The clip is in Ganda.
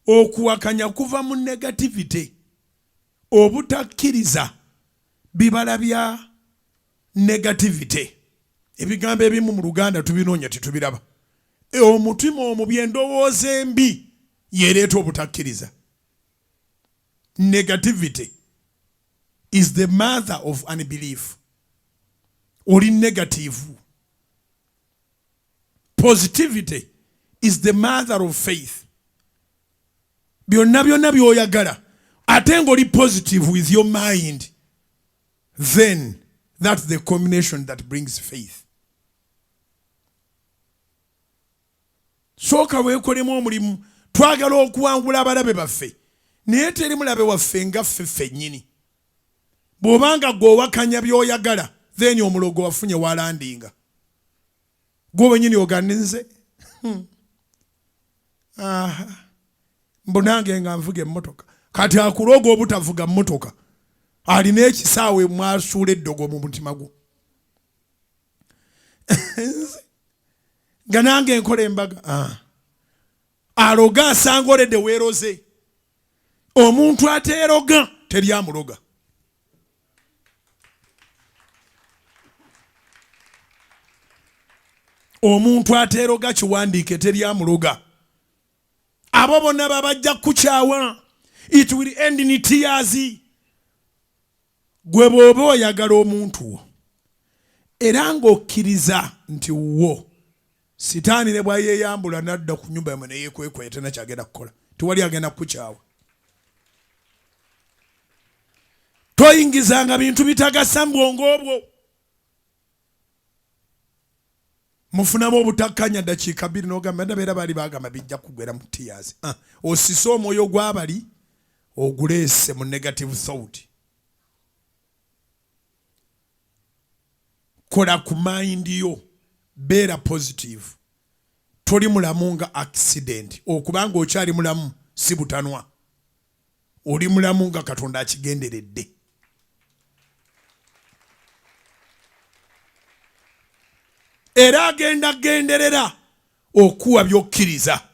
okuwakanya kuva mu negativity. Obutakkiriza bibala bya negativity. Ebigambo ebimu mu Luganda tubinoonya tetubiraba. Omutima omubi, endowooza embi yereeta obutakkiriza. Negativity is the mother of unbelief. Oli negative. Positivity is the mother of faith. Byonna byonna byoyagala ate ng'oli positive with your mind, then that's the combination that brings faith. Sooka weekolemu omulimu. Twagala okuwangula abalabe baffe naye teri mulabe waffe nga ffe ffennyini. Bw'obanga gw'owakanya by'oyagala then omulogo wafunye walandinga. Gwe wennyini oganninze mbunange nga nvuga emmotoka. Kati akuloga obutavuga mmotoka alina ekisaawe mwasuula eddogo mu mutima gwo. Nga nange enkola embaga aloga asanga oledde weeroze. Omuntu ateeloga teri amuloga. Omuntu ateeloga kiwandiike teri amuloga. Abo bonna babajja kukyawa. It will end in tears. Gwe bw'oba oyagala omuntu era ng'okkiriza nti wo sitaani ne bw'ayeeyambula n'adda ku nnyumba yamwe ne yeekwekweta nakyagenda kukola, tewali agenda kukukyawa. Toyingizanga bintu bitagasa mu bwongo bwo. Mufunamu obutakkanya ddakiika 2 n'ogamba ndabeera baali baagamba bijja kugwera mu tears. Osise omwoyo gw'abali oguleese mu negative thought. Kola ku mind yo, beera positive. Toli mulamu nga accident. Okubanga okyali mulamu si butanwa. Oli mulamu nga Katonda akigenderedde. Era agenda genderera okuwa by'okkiriza.